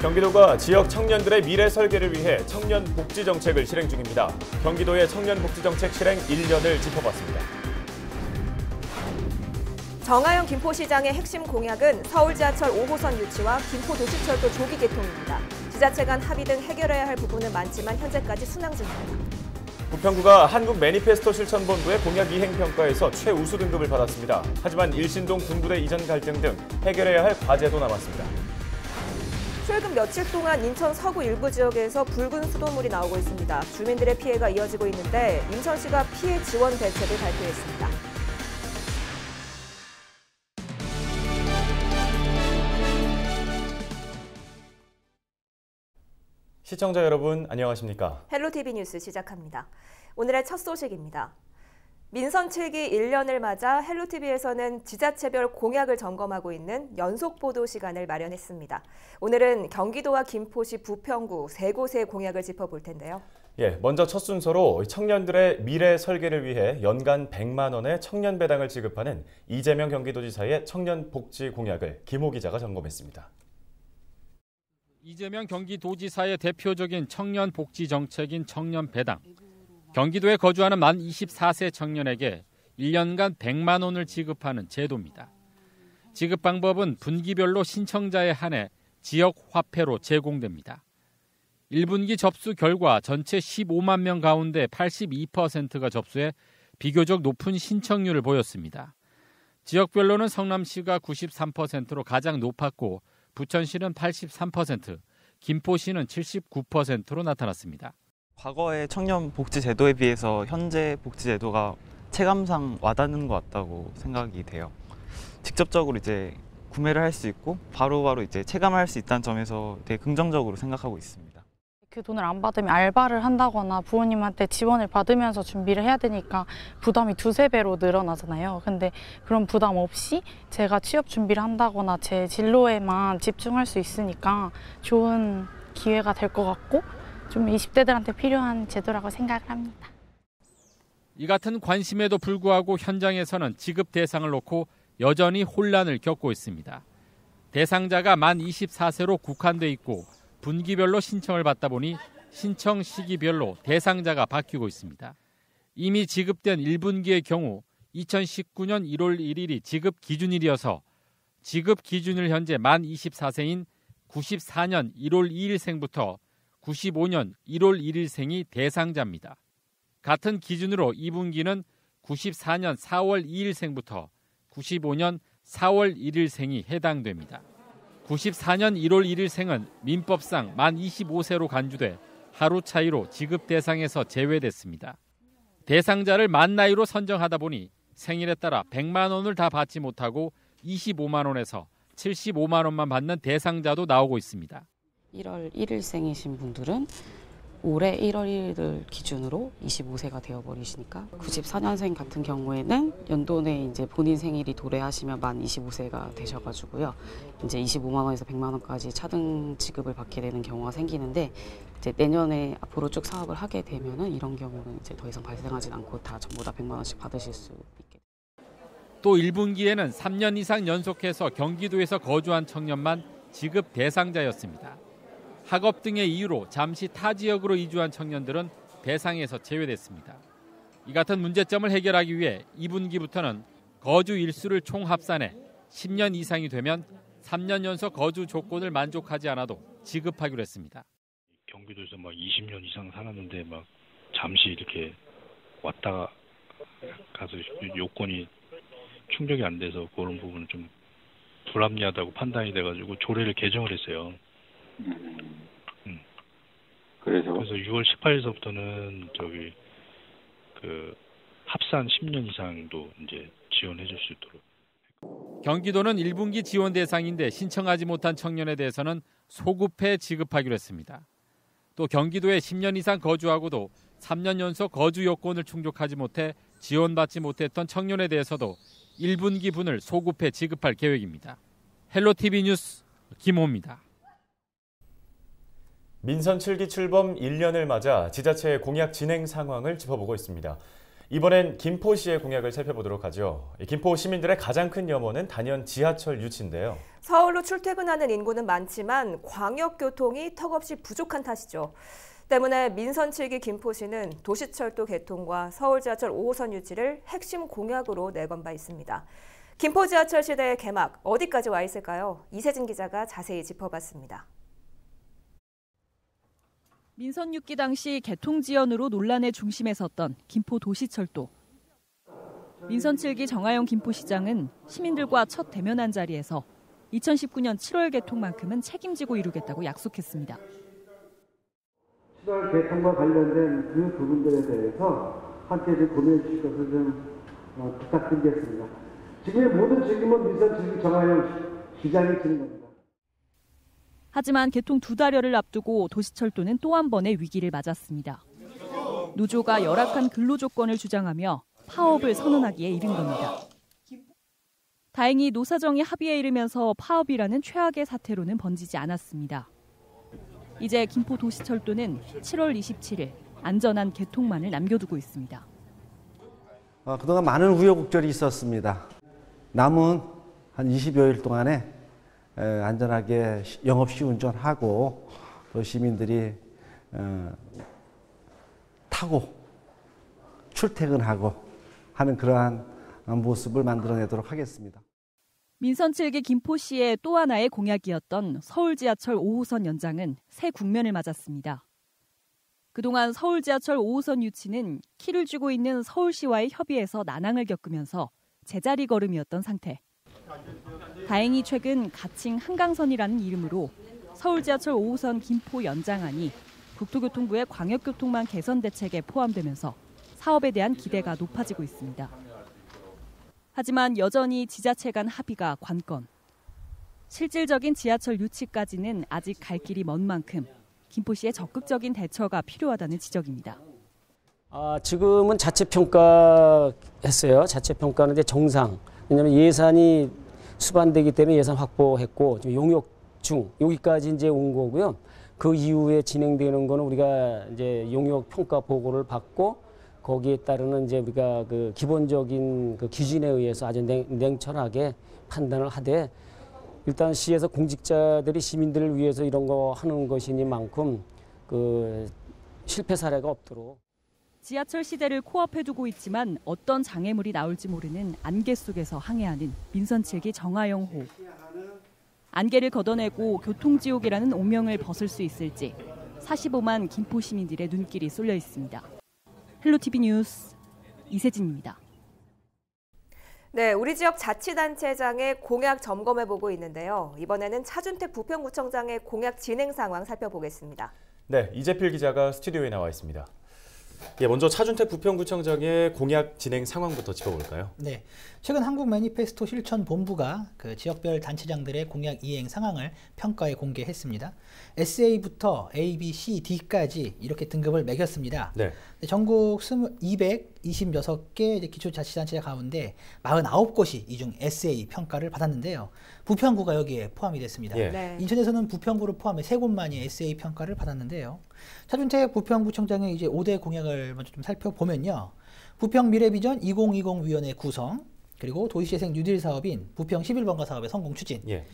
경기도가 지역 청년들의 미래 설계를 위해 청년 복지 정책을 실행 중입니다. 경기도의 청년 복지 정책 실행 1년을 짚어봤습니다. 정하영 김포시장의 핵심 공약은 서울 지하철 5호선 유치와 김포도시철도 조기 개통입니다. 지자체 간 합의 등 해결해야 할 부분은 많지만 현재까지 순항 중입니다. 부평구가 한국 매니페스토 실천본부의 공약 이행 평가에서 최우수 등급을 받았습니다. 하지만 일신동 군부대 이전 갈등 등 해결해야 할 과제도 남았습니다. 최근 며칠 동안 인천 서구 일부 지역에서 붉은 수돗물이 나오고 있습니다. 주민들의 피해가 이어지고 있는데 인천시가 피해 지원 대책을 발표했습니다. 시청자 여러분 안녕하십니까? 헬로티비 뉴스 시작합니다. 오늘의 첫 소식입니다. 민선 7기 1년을 맞아 헬로티비에서는 지자체별 공약을 점검하고 있는 연속 보도 시간을 마련했습니다. 오늘은 경기도와 김포시, 부평구 세 곳의 공약을 짚어볼 텐데요. 먼저 첫 순서로 청년들의 미래 설계를 위해 연간 100만 원의 청년 배당을 지급하는 이재명 경기도지사의 청년 복지 공약을 김호 기자가 점검했습니다. 이재명 경기도지사의 대표적인 청년 복지 정책인 청년 배당. 경기도에 거주하는 만 24세 청년에게 1년간 100만 원을 지급하는 제도입니다. 지급 방법은 분기별로 신청자에 한해 지역 화폐로 제공됩니다. 1분기 접수 결과 전체 15만 명 가운데 82%가 접수해 비교적 높은 신청률을 보였습니다. 지역별로는 성남시가 93%로 가장 높았고 부천시는 83%, 김포시는 79%로 나타났습니다. 과거의 청년 복지 제도에 비해서 현재 복지 제도가 체감상 와닿는 것 같다고 생각이 돼요. 직접적으로 이제 구매를 할 수 있고 바로바로 이제 체감할 수 있다는 점에서 되게 긍정적으로 생각하고 있습니다. 그 돈을 안 받으면 알바를 한다거나 부모님한테 지원을 받으면서 준비를 해야 되니까 부담이 두세 배로 늘어나잖아요. 근데 그런 부담 없이 제가 취업 준비를 한다거나 제 진로에만 집중할 수 있으니까 좋은 기회가 될 것 같고 좀 20대들한테 필요한 제도라고 생각을 합니다. 이 같은 관심에도 불구하고 현장에서는 지급 대상을 놓고 여전히 혼란을 겪고 있습니다. 대상자가 만 24세로 국한돼 있고 분기별로 신청을 받다 보니 신청 시기별로 대상자가 바뀌고 있습니다. 이미 지급된 1분기의 경우 2019년 1월 1일이 지급 기준일이어서 지급 기준일 현재 만 24세인 94년 1월 2일생부터 95년 1월 1일생이 대상자입니다. 같은 기준으로 2분기는 94년 4월 2일생부터 95년 4월 1일생이 해당됩니다. 94년 1월 1일생은 민법상 만 25세로 간주돼 하루 차이로 지급 대상에서 제외됐습니다. 대상자를 만 나이로 선정하다 보니 생일에 따라 100만 원을 다 받지 못하고 25만 원에서 75만 원만 받는 대상자도 나오고 있습니다. 1월 1일생이신 분들은 올해 1월 1일을 기준으로 25세가 되어버리시니까 94년생 같은 경우에는 연도 내 이제 본인 생일이 도래하시면 만 25세가 되셔가지고요. 이제 25만 원에서 100만 원까지 차등 지급을 받게 되는 경우가 생기는데 이제 내년에 앞으로 쭉 사업을 하게 되면은 이런 경우는 이제 더 이상 발생하지 않고 다 전부 다 100만 원씩 받으실 수 있게. 또 1분기에는 3년 이상 연속해서 경기도에서 거주한 청년만 지급 대상자였습니다. 학업 등의 이유로 잠시 타 지역으로 이주한 청년들은 대상에서 제외됐습니다. 이 같은 문제점을 해결하기 위해 2분기부터는 거주 일수를 총 합산해 10년 이상이 되면 3년 연속 거주 조건을 만족하지 않아도 지급하기로 했습니다. 경기도에서 막 20년 이상 살았는데 막 잠시 이렇게 왔다 가서 요건이 충족이 안 돼서 그런 부분은 좀 불합리하다고 판단이 돼가지고 조례를 개정을 했어요. 그래서 6월 18일서부터는 합산 10년 이상도 이제 지원해 줄 수 있도록. 경기도는 1분기 지원 대상인데 신청하지 못한 청년에 대해서는 소급해 지급하기로 했습니다. 또 경기도에 10년 이상 거주하고도 3년 연속 거주 요건을 충족하지 못해 지원받지 못했던 청년에 대해서도 1분기 분을 소급해 지급할 계획입니다. 헬로티비 뉴스 김호입니다. 민선 7기 출범 1년을 맞아 지자체의 공약 진행 상황을 짚어보고 있습니다. 이번엔 김포시의 공약을 살펴보도록 하죠. 김포 시민들의 가장 큰 염원은 단연 지하철 유치인데요. 서울로 출퇴근하는 인구는 많지만 광역교통이 턱없이 부족한 탓이죠. 때문에 민선 7기 김포시는 도시철도 개통과 서울 지하철 5호선 유치를 핵심 공약으로 내건 바 있습니다. 김포 지하철 시대의 개막 어디까지 와 있을까요? 이세진 기자가 자세히 짚어봤습니다. 민선 6기 당시 개통 지연으로 논란의 중심에 섰던 김포 도시철도. 민선 7기 정하영 김포시장은 시민들과 첫 대면한 자리에서 2019년 7월 개통만큼은 책임지고 이루겠다고 약속했습니다. 7월 개통과 관련된 그 부분들에 대해서 함께 좀 고민해 주실 것을 좀 부탁드리겠습니다. 지금의 모든 책임은 민선 7기 정하영 시장이 지는 겁니다. 하지만 개통 2달여를 앞두고 도시철도는 또 한 번의 위기를 맞았습니다. 노조가 열악한 근로조건을 주장하며 파업을 선언하기에 이른 겁니다. 다행히 노사정이 합의에 이르면서 파업이라는 최악의 사태로는 번지지 않았습니다. 이제 김포 도시철도는 7월 27일 안전한 개통만을 남겨두고 있습니다. 그동안 많은 우여곡절이 있었습니다. 남은 한 20여일 동안에 안전하게 영업 시운전하고 또 시민들이 타고 출퇴근하고 하는 그러한 모습을 만들어내도록 하겠습니다. 민선 7기 김포시의 또 하나의 공약이었던 서울 지하철 5호선 연장은 새 국면을 맞았습니다. 그동안 서울 지하철 5호선 유치는 키를 쥐고 있는 서울시와의 협의에서 난항을 겪으면서 제자리 걸음이었던 상태. 다행히 최근 가칭 한강선이라는 이름으로 서울 지하철 5호선 김포 연장안이 국토교통부의 광역교통망 개선 대책에 포함되면서 사업에 대한 기대가 높아지고 있습니다. 하지만 여전히 지자체 간 합의가 관건. 실질적인 지하철 유치까지는 아직 갈 길이 먼 만큼 김포시의 적극적인 대처가 필요하다는 지적입니다. 지금은 자체평가 했어요. 자체평가는 이제 정상. 왜냐하면 예산이 수반되기 때문에 예산 확보했고 지금 용역 중 여기까지 이제 온 거고요. 그 이후에 진행되는 거는 우리가 이제 용역 평가 보고를 받고 거기에 따르는 이제 우리가 그 기본적인 그 기준에 의해서 아주 냉철하게 판단을 하되 일단 시에서 공직자들이 시민들을 위해서 이런 거 하는 것이니만큼 그 실패 사례가 없도록. 지하철 시대를 코앞에 두고 있지만 어떤 장애물이 나올지 모르는 안개 속에서 항해하는 민선 7기 정하영호. 안개를 걷어내고 교통지옥이라는 오명을 벗을 수 있을지 45만 김포 시민들의 눈길이 쏠려 있습니다. 헬로티비 뉴스 이세진입니다. 네, 우리 지역 자치단체장의 공약 점검해보고 있는데요. 이번에는 차준택 부평구청장의 공약 진행 상황 살펴보겠습니다. 네, 이재필 기자가 스튜디오에 나와 있습니다. 먼저 차준택 부평구청장의 공약 진행 상황부터 짚어볼까요? 네, 최근 한국 매니페스토 실천본부가 그 지역별 단체장들의 공약 이행 상황을 평가에 공개했습니다. SA부터 A, B, C, D까지 이렇게 등급을 매겼습니다. 네. 전국 226개 기초자치단체 가운데 49곳이 이 중 SA 평가를 받았는데요. 부평구가 여기에 포함이 됐습니다. 예. 네. 인천에서는 부평구를 포함해 3곳만이 SA 평가를 받았는데요. 차준택 부평구청장의 이제 5대 공약을 먼저 좀 살펴보면요. 부평 미래비전 2020위원회 구성, 그리고 도시재생 뉴딜 사업인 부평 11번가 사업의 성공 추진, 예.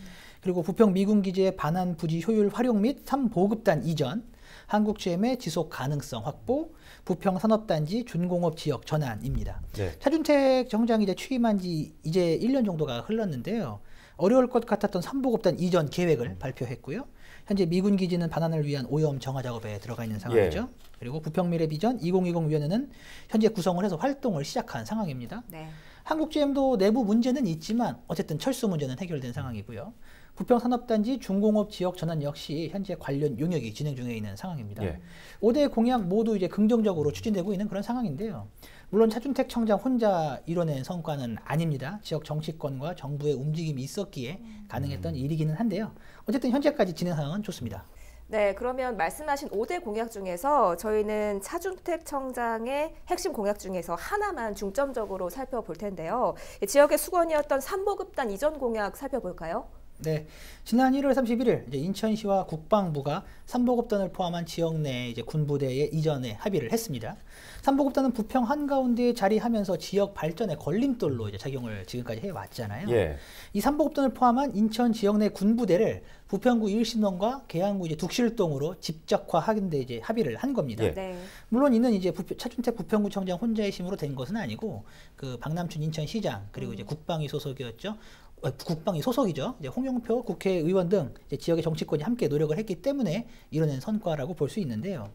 그리고 부평 미군기지의 반환 부지 효율 활용 및 3보급단 이전, 한국GM의 지속 가능성 확보, 부평 산업단지 준공업 지역 전환입니다. 네. 차준택 정장이 이제 취임한 지 이제 1년 정도가 흘렀는데요. 어려울 것 같았던 3보급단 이전 계획을 발표했고요. 현재 미군 기지는 반환을 위한 오염 정화 작업에 들어가 있는 상황이죠. 예. 그리고 부평 미래비전 2020위원회는 현재 구성을 해서 활동을 시작한 상황입니다. 네. 한국GM도 내부 문제는 있지만 어쨌든 철수 문제는 해결된 상황이고요. 부평 산업단지 중공업 지역 전환 역시 현재 관련 용역이 진행 중에 있는 상황입니다. 예. 5대 공약 모두 이제 긍정적으로 추진되고 있는 그런 상황인데요. 물론 차준택 청장 혼자 이뤄낸 성과는 아닙니다. 지역 정치권과 정부의 움직임이 있었기에 가능했던 일이기는 한데요. 어쨌든 현재까지 진행 상황은 좋습니다. 네, 그러면 말씀하신 5대 공약 중에서 저희는 차준택 청장의 핵심 공약 중에서 하나만 중점적으로 살펴볼 텐데요. 지역의 수건이었던 3보급단 이전 공약 살펴볼까요? 네, 지난 1월 31일 이제 인천시와 국방부가 삼보급단을 포함한 지역 내 이제 군부대의 이전에 합의를 했습니다. 삼보급단은 부평 한가운데에 자리하면서 지역 발전의 걸림돌로 이제 작용을 지금까지 해왔잖아요. 예. 이 삼보급단을 포함한 인천 지역 내 군부대를 부평구 일신동과 계양구 이제 둑실동으로 집적화하는 데 이제 합의를 한 겁니다. 예. 네. 물론 이는 이제 차준택 부평구청장 혼자의 힘으로 된 것은 아니고 그 박남춘 인천시장 그리고 이제 국방위 소속이었죠. 국방위 소속이죠. 이제 홍영표 국회의원 등 이제 지역의 정치권이 함께 노력을 했기 때문에 이뤄낸 성과라고 볼 수 있는데요.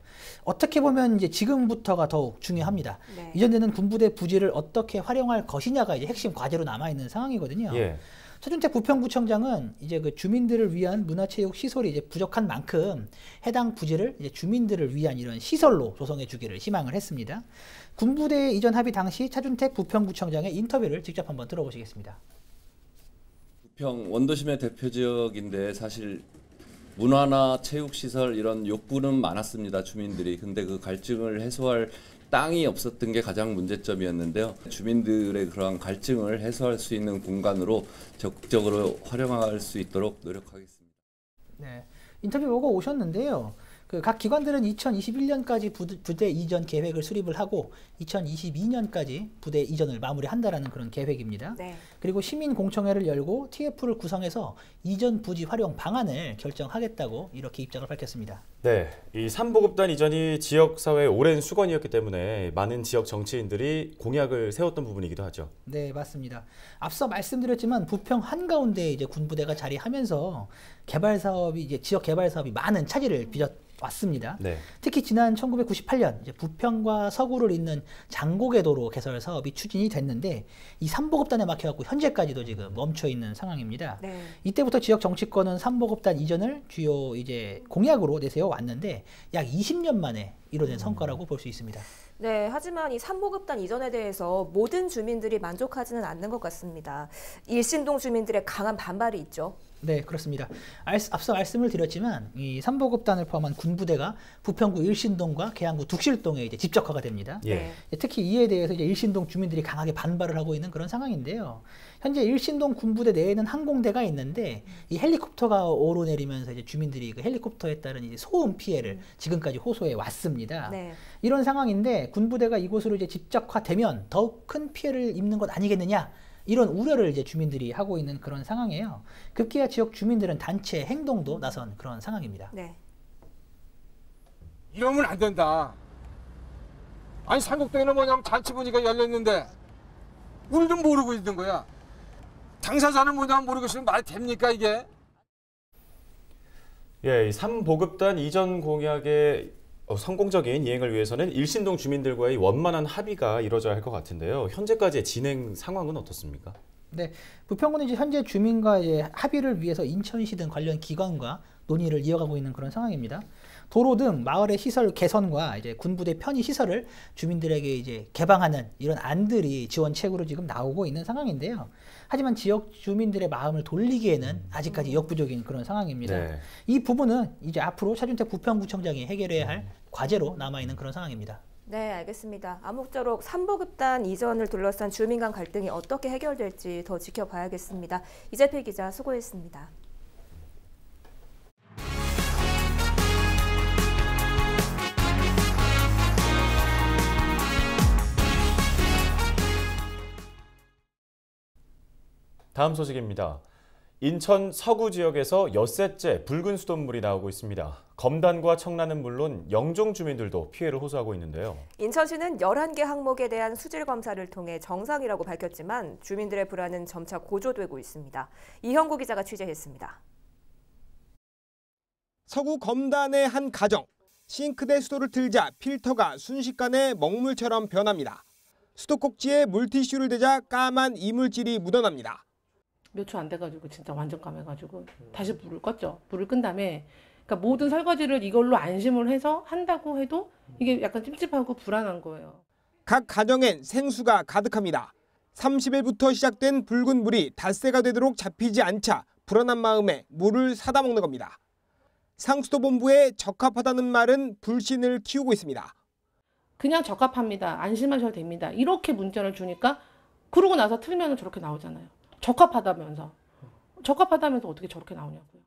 어떻게 보면 이제 지금부터가 더욱 중요합니다. 네. 이전되는 군부대 부지를 어떻게 활용할 것이냐가 이제 핵심 과제로 남아 있는 상황이거든요. 예. 차준택 부평구청장은 이제 그 주민들을 위한 문화체육 시설이 이제 부족한 만큼 해당 부지를 이제 주민들을 위한 이런 시설로 조성해 주기를 희망을 했습니다. 군부대 이전 합의 당시 차준택 부평구청장의 인터뷰를 직접 한번 들어보시겠습니다. 부평 원도심의 대표 지역인데 사실 문화나 체육시설 이런 욕구는 많았습니다. 주민들이. 근데 그 갈증을 해소할 땅이 없었던 게 가장 문제점이었는데요. 주민들의 그러한 갈증을 해소할 수 있는 공간으로 적극적으로 활용할 수 있도록 노력하겠습니다. 네, 인터뷰 보고 오셨는데요. 그 각 기관들은 2021년까지 부대 이전 계획을 수립을 하고 2022년까지 부대 이전을 마무리한다라는 그런 계획입니다. 네. 그리고 시민 공청회를 열고 TF를 구성해서 이전 부지 활용 방안을 결정하겠다고 이렇게 입장을 밝혔습니다. 네, 이 삼보급단 이전이 지역 사회의 오랜 수건이었기 때문에 많은 지역 정치인들이 공약을 세웠던 부분이기도 하죠. 네, 맞습니다. 앞서 말씀드렸지만 부평 한가운데 이제 군부대가 자리하면서 개발 사업이 이제 지역 개발 사업이 많은 차질을 빚어왔습니다. 네. 특히 지난 1998년 이제 부평과 서구를 잇는 장고개도로 개설 사업이 추진이 됐는데 이 삼보급단에 막혀갖고 현재까지도 지금 멈춰 있는 상황입니다. 네. 이때부터 지역 정치권은 삼보급단 이전을 주요 이제 공약으로 내세워 왔는데 약 20년 만에 이뤄낸 성과라고 볼 수 있습니다. 네, 하지만 이 삼보급단 이전에 대해서 모든 주민들이 만족하지는 않는 것 같습니다. 일신동 주민들의 강한 반발이 있죠. 네, 그렇습니다. 앞서 말씀을 드렸지만 이 삼보급단을 포함한 군부대가 부평구 일신동과 계양구 둑실동에 이제 집적화가 됩니다. 예. 특히 이에 대해서 이제 일신동 주민들이 강하게 반발을 하고 있는 그런 상황인데요. 현재 일신동 군부대 내에는 항공대가 있는데 이 헬리콥터가 오르내리면서 이제 주민들이 그 헬리콥터에 따른 이제 소음 피해를 지금까지 호소해 왔습니다. 네. 이런 상황인데 군부대가 이곳으로 이제 집적화되면 더욱 큰 피해를 입는 것 아니겠느냐? 이런 우려를 이제 주민들이 하고 있는 그런 상황이에요. 급기야 지역 주민들은 단체 행동도 나선 그런 상황입니다. 네. 이러면 안 된다. 아니 삼곡동에는 뭐냐면 잔치 분위기가 열렸는데 우리는 모르고 있는 거야. 당사자는 뭐냐면 모르고 있으면 말이 됩니까 이게? 예, 이 삼보급단 이전 공약의 성공적인 이행을 위해서는 일신동 주민들과의 원만한 합의가 이루어져야 할 것 같은데요. 현재까지의 진행 상황은 어떻습니까? 네, 부평구는 이제 현재 주민과 이제 합의를 위해서 인천시 등 관련 기관과 논의를 이어가고 있는 그런 상황입니다. 도로 등 마을의 시설 개선과 이제 군부대 편의 시설을 주민들에게 이제 개방하는 이런 안들이 지원책으로 지금 나오고 있는 상황인데요. 하지만 지역 주민들의 마음을 돌리기에는 아직까지 역부족인 그런 상황입니다. 네. 이 부분은 이제 앞으로 차준택 부평구청장이 해결해야 할 과제로 남아 있는 그런 상황입니다. 네, 알겠습니다. 아무쪼록 삼보급단 이전을 둘러싼 주민 간 갈등이 어떻게 해결될지 더 지켜봐야겠습니다. 이재필 기자 수고했습니다. 다음 소식입니다. 인천 서구 지역에서 엿새째 붉은 수돗물이 나오고 있습니다. 검단과 청라는 물론 영종 주민들도 피해를 호소하고 있는데요. 인천시는 11개 항목에 대한 수질 검사를 통해 정상이라고 밝혔지만 주민들의 불안은 점차 고조되고 있습니다. 이형구 기자가 취재했습니다. 서구 검단의 한 가정. 싱크대 수도를 틀자 필터가 순식간에 먹물처럼 변합니다. 수도꼭지에 물티슈를 대자 까만 이물질이 묻어납니다. 몇 초 안 돼가지고 진짜 완전 까매가지고 다시 불을 껐죠. 불을 끈 다음에 그러니까 모든 설거지를 이걸로 안심을 해서 한다고 해도 이게 약간 찝찝하고 불안한 거예요. 각 가정엔 생수가 가득합니다. 30일부터 시작된 붉은 물이 닷새가 되도록 잡히지 않자 불안한 마음에 물을 사다 먹는 겁니다. 상수도본부에 적합하다는 말은 불신을 키우고 있습니다. 그냥 적합합니다. 안심하셔도 됩니다. 이렇게 문자를 주니까 그러고 나서 틀면 저렇게 나오잖아요. 적합하다면서. 적합하다면서 어떻게 저렇게 나오냐고요.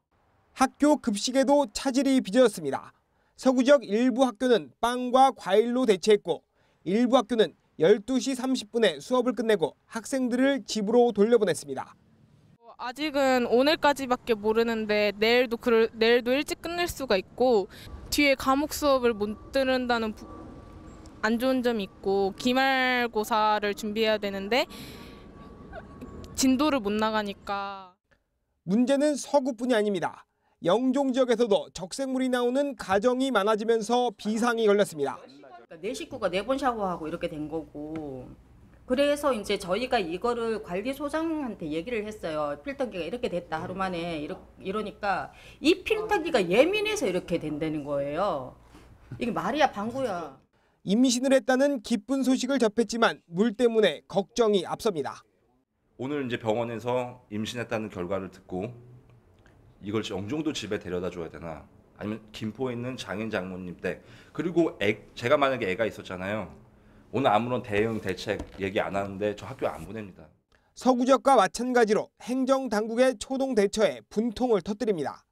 학교 급식에도 차질이 빚어졌습니다. 서구 지역 일부 학교는 빵과 과일로 대체했고 일부 학교는 12시 30분에 수업을 끝내고 학생들을 집으로 돌려보냈습니다. 아직은 오늘까지밖에 모르는데 내일도 일찍 끝낼 수가 있고 뒤에 과목 수업을 못 들은다는 안 좋은 점이 있고 기말고사를 준비해야 되는데 진도를 못 나가니까. 문제는 서구뿐이 아닙니다. 영종 지역에서도 적색물이 나오는 가정이 많아지면서 비상이 걸렸습니다. 내 식구가 4번 샤워하고 이렇게 된 거고 그래서 이제 저희가 이거를 관리소장한테 얘기를 했어요. 필터기가 이렇게 됐다 하루 만에 이러니까 이 필터기가 예민해서 이렇게 된다는 거예요. 이게 말이야 방구야. 임신을 했다는 기쁜 소식을 접했지만 물 때문에 걱정이 앞섭니다. 오늘 이제 병원에서 임신했다는 결과를 듣고 이걸 영종도 집에 데려다 줘야 되나 아니면 김포에 있는 장인 장모님 댁 그리고 제가 만약에 애가 있었잖아요. 오늘 아무런 대응 대책 얘기 안 하는데 저 학교 안 보냅니다. 서구 지역과 마찬가지로 행정당국의 초동 대처에 분통을 터뜨립니다.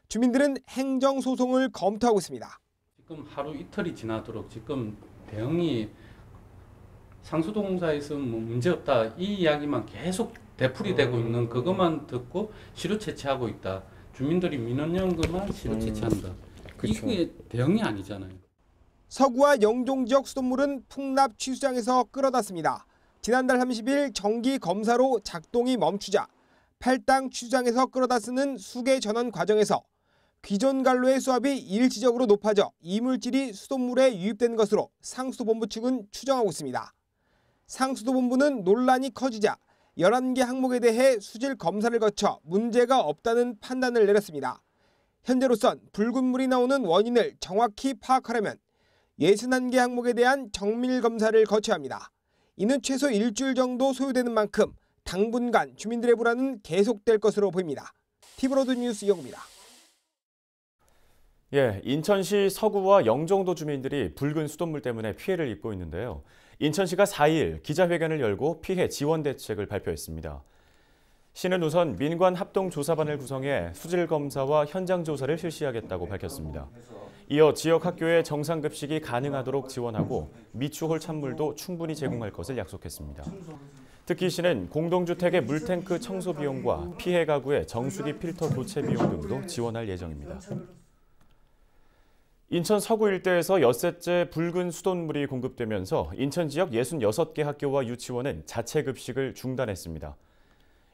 주민들은 행정소송을 검토하고 있습니다. 지금 하루 이틀이 지나도록 지금 대응이 상수도공사에서 뭐 문제없다 이 이야기만 계속 되풀이되고 있는 그것만 듣고 시료 채취하고 있다. 주민들이 민원연 것만 시료 채취한다. 이게 대응이 아니잖아요. 서구와 영종 지역 수돗물은 풍납 취수장에서 끌어다습니다. 지난달 30일 정기 검사로 작동이 멈추자 팔당 취수장에서 끌어다 쓰는 수계 전원 과정에서 귀존갈로의 수압이 일시적으로 높아져 이물질이 수돗물에 유입된 것으로 상수도본부 측은 추정하고 있습니다. 상수도본부는 논란이 커지자 11개 항목에 대해 수질 검사를 거쳐 문제가 없다는 판단을 내렸습니다. 현재로선 붉은 물이 나오는 원인을 정확히 파악하려면 61개 항목에 대한 정밀 검사를 거쳐야 합니다. 이는 최소 일주일 정도 소요되는 만큼 당분간 주민들의 불안은 계속될 것으로 보입니다. TV로드 뉴스 이영구입니다. 인천시 서구와 영종도 주민들이 붉은 수돗물 때문에 피해를 입고 있는데요. 인천시가 4일 기자회견을 열고 피해 지원 대책을 발표했습니다. 시는 우선 민관 합동조사반을 구성해 수질검사와 현장조사를 실시하겠다고 밝혔습니다. 이어 지역 학교의 정상급식이 가능하도록 지원하고 미추홀 찬물도 충분히 제공할 것을 약속했습니다. 특히 시는 공동주택의 물탱크 청소 비용과 피해 가구의 정수기 필터 교체 비용 등도 지원할 예정입니다. 인천 서구 일대에서 엿새째 붉은 수돗물이 공급되면서 인천 지역 66개 학교와 유치원은 자체 급식을 중단했습니다.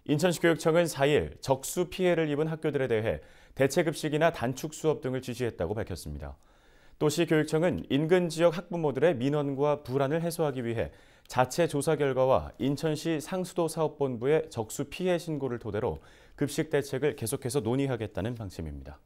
인천시 교육청은 4일 적수 피해를 입은 학교들에 대해 대체 급식이나 단축 수업 등을 지시했다고 밝혔습니다. 또 시교육청은 인근 지역 학부모들의 민원과 불안을 해소하기 위해 자체 조사 결과와 인천시 상수도 사업본부의 적수 피해 신고를 토대로 급식 대책을 계속해서 논의하겠다는 방침입니다.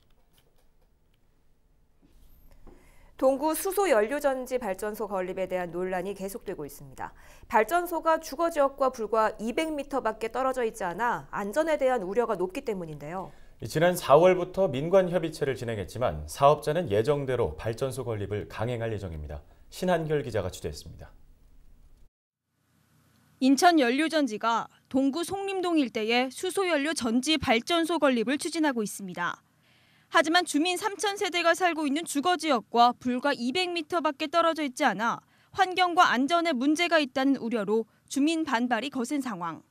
동구 수소연료전지 발전소 건립에 대한 논란이 계속되고 있습니다. 발전소가 주거 지역과 불과 200m밖에 떨어져 있지 않아 안전에 대한 우려가 높기 때문인데요. 지난 4월부터 민관협의체를 진행했지만 사업자는 예정대로 발전소 건립을 강행할 예정입니다. 신한결 기자가 취재했습니다. 인천연료전지가 동구 송림동 일대에 수소연료 전지 발전소 건립을 추진하고 있습니다. 하지만 주민 3,000세대가 살고 있는 주거지역과 불과 200m밖에 떨어져 있지 않아 환경과 안전에 문제가 있다는 우려로 주민 반발이 거센 상황.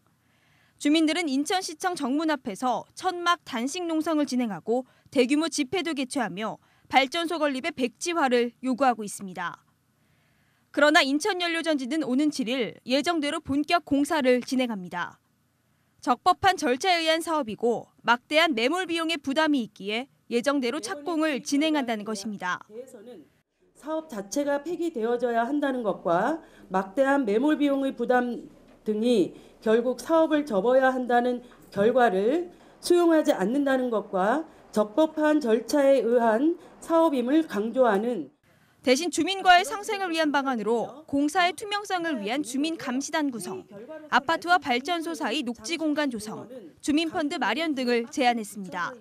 주민들은 인천시청 정문 앞에서 천막 단식 농성을 진행하고 대규모 집회도 개최하며 발전소 건립의 백지화를 요구하고 있습니다. 그러나 인천연료전지는 오는 7일 예정대로 본격 공사를 진행합니다. 적법한 절차에 의한 사업이고 막대한 매몰 비용의 부담이 있기에 예정대로 착공을 진행한다는 것입니다. 사업 자체가 폐기되어져야 한다는 것과 막대한 매몰 비용의 부담 등이 결국 사업을 접어야 한다는 결과를 수용하지 않는다는 것과 적법한 절차에 의한 사업임을 강조하는 대신 주민과의 상생을 위한 방안으로 공사의 투명성을 위한 주민 감시단 구성, 아파트와 발전소 사이 녹지 공간 조성, 주민펀드 마련 등을 제안했습니다.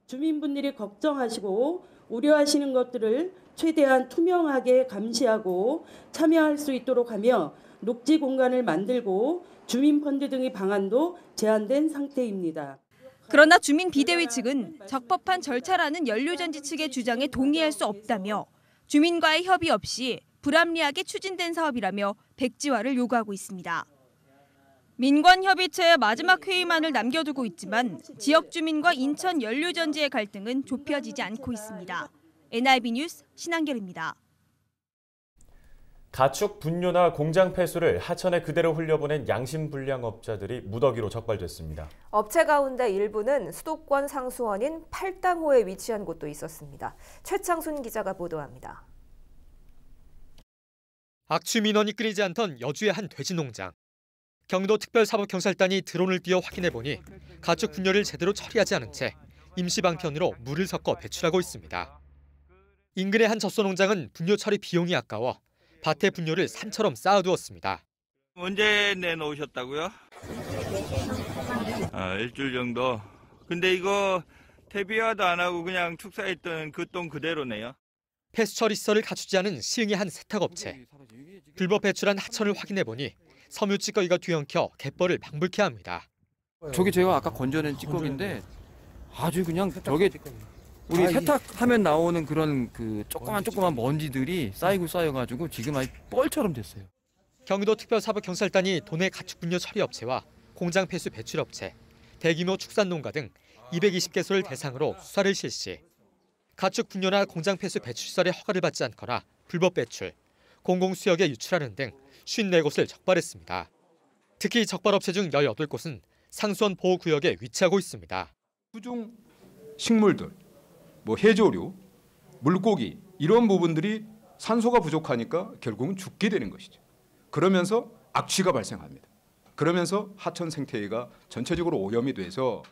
주민분들이 걱정하시고 우려하시는 것들을 최대한 투명하게 감시하고 참여할 수 있도록 하며 녹지 공간을 만들고 주민펀드 등의 방안도 제안된 상태입니다. 그러나 주민 비대위 측은 적법한 절차라는 연료전지 측의 주장에 동의할 수 없다며 주민과의 협의 없이 불합리하게 추진된 사업이라며 백지화를 요구하고 있습니다. 민관협의체의 마지막 회의만을 남겨두고 있지만 지역 주민과 인천 연료전지의 갈등은 좁혀지지 않고 있습니다. NIB 뉴스 신한결입니다. 가축 분뇨나 공장 폐수를 하천에 그대로 흘려보낸 양심불량업자들이 무더기로 적발됐습니다. 업체 가운데 일부는 수도권 상수원인 팔당호에 위치한 곳도 있었습니다. 최창순 기자가 보도합니다. 악취 민원이 끊이지 않던 여주의 한 돼지 농장. 경기도특별사법경찰단이 드론을 띄워 확인해보니 가축 분뇨를 제대로 처리하지 않은 채 임시방편으로 물을 섞어 배출하고 있습니다. 인근의 한 젖소농장은 분뇨 처리 비용이 아까워 밭에 분뇨를 산처럼 쌓아두었습니다. 언제 내놓으셨다고요? 일주일 정도. 근데 이거 퇴비화도 안 하고 그냥 축사했던 그 똥 그대로네요. 폐수 처리 시설을 갖추지 않은 시흥의 한 세탁업체. 불법 배출한 하천을 확인해보니 섬유 찌꺼기가 뒤엉켜 갯벌을 방불케 합니다. 저게 제가 아까 건져낸 찌꺼기인데 아주 그냥 저게 우리 세탁하면 나오는 그런 그 조그만 먼지들이 쌓여가지고 지금 아주 뻘처럼 됐어요. 경기도특별사법경찰단이 도내 가축 분뇨 처리 업체와 공장 폐수 배출 업체, 대규모 축산 농가 등 220개소를 대상으로 수사를 실시. 가축 분뇨나 공장 폐수 배출 시설의 허가를 받지 않거나 불법 배출, 공공수역에 유출하는 등 54곳을 적발했습니다. 특히 적발업체 중 18곳은 상수원 보호구역에 위치하고 있습니다. 수중 식물들, 해조류, 물고기 이런 부분들이 산소가 부족하니까 결국은 죽게 되는 것이죠. 그러면서 악취가 발생합니다. 그러면서 하천 생태계가 전체적으로 오염이 돼서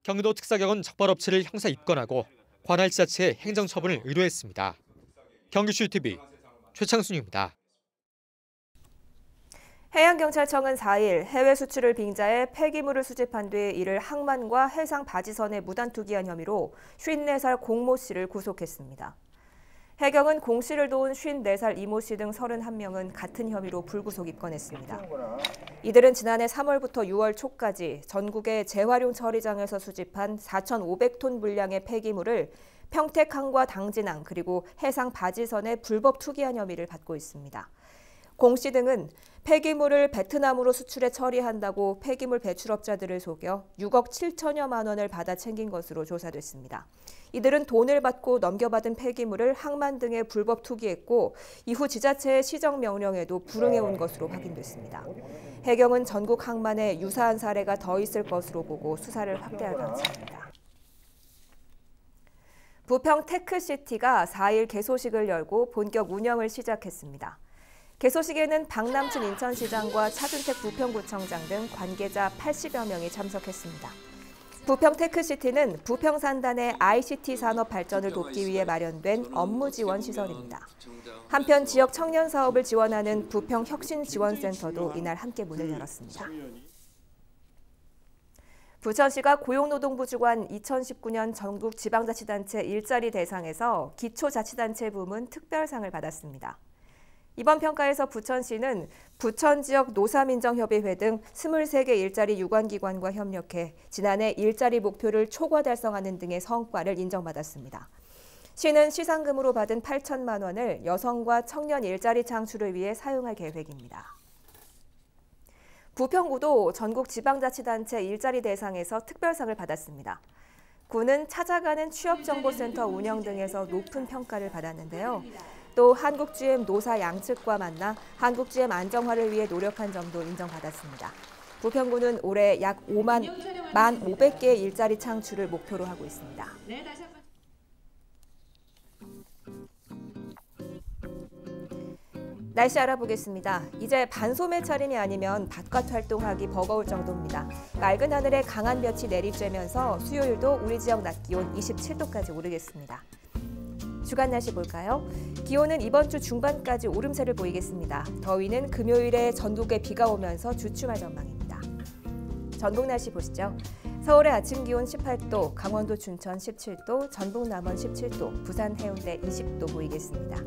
경기도 특사경은 적발업체를 형사 입건하고 관할 지자체에 행정처분을 의뢰했습니다. 경기슈TV 최창순입니다. 해양경찰청은 4일 해외 수출을 빙자해 폐기물을 수집한 뒤 이를 항만과 해상 바지선에 무단 투기한 혐의로 54살 공모 씨를 구속했습니다. 해경은 공 씨를 도운 54살 이모 씨 등 31명은 같은 혐의로 불구속 입건했습니다. 이들은 지난해 3월부터 6월 초까지 전국의 재활용 처리장에서 수집한 4,500톤 분량의 폐기물을 평택항과 당진항 그리고 해상 바지선에 불법 투기한 혐의를 받고 있습니다. 공 씨 등은 폐기물을 베트남으로 수출해 처리한다고 폐기물 배출업자들을 속여 6억 7천여만 원을 받아 챙긴 것으로 조사됐습니다. 이들은 돈을 받고 넘겨받은 폐기물을 항만 등에 불법 투기했고 이후 지자체의 시정 명령에도 불응해온 것으로 확인됐습니다. 해경은 전국 항만에 유사한 사례가 더 있을 것으로 보고 수사를 확대할 방침입니다. 부평 테크시티가 4일 개소식을 열고 본격 운영을 시작했습니다. 개소식에는 박남춘 인천시장과 차준택 부평구청장 등 관계자 80여 명이 참석했습니다. 부평 테크시티는 부평 산단의 ICT 산업 발전을 돕기 위해 마련된 업무 지원 시설입니다. 한편 지역 청년 사업을 지원하는 부평 혁신지원센터도 이날 함께 문을 열었습니다. 부천시가 고용노동부 주관 2019년 전국 지방자치단체 일자리 대상에서 기초자치단체 부문 특별상을 받았습니다. 이번 평가에서 부천시는 부천지역 노사민정협의회 등 23개 일자리 유관기관과 협력해 지난해 일자리 목표를 초과 달성하는 등의 성과를 인정받았습니다. 시는 시상금으로 받은 8천만 원을 여성과 청년 일자리 창출을 위해 사용할 계획입니다. 부평구도 전국지방자치단체 일자리 대상에서 특별상을 받았습니다. 구는 찾아가는 취업정보센터 운영 등에서 높은 평가를 받았는데요. 또 한국GM 노사 양측과 만나 한국GM 안정화를 위해 노력한 점도 인정받았습니다. 부평구는 올해 약 1,500개의 일자리 창출을 목표로 하고 있습니다. 날씨 알아보겠습니다. 이제 반소매 차림이 아니면 바깥 활동하기 버거울 정도입니다. 맑은 하늘에 강한 볕이 내리쬐면서 수요일도 우리 지역 낮 기온 27도까지 오르겠습니다. 주간 날씨 볼까요? 기온은 이번 주 중반까지 오름세를 보이겠습니다. 더위는 금요일에 전국에 비가 오면서 주춤할 전망입니다. 전국 날씨 보시죠. 서울의 아침 기온 18도, 강원도 춘천 17도, 전북 남원 17도, 부산 해운대 20도 보이겠습니다.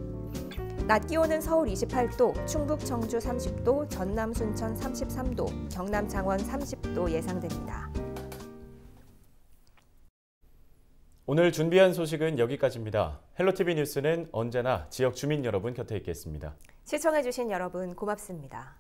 낮 기온은 서울 28도, 충북 청주 30도, 전남 순천 33도, 경남 창원 30도 예상됩니다. 오늘 준비한 소식은 여기까지입니다. 헬로티비 뉴스는 언제나 지역 주민 여러분 곁에 있겠습니다. 시청해주신 여러분 고맙습니다.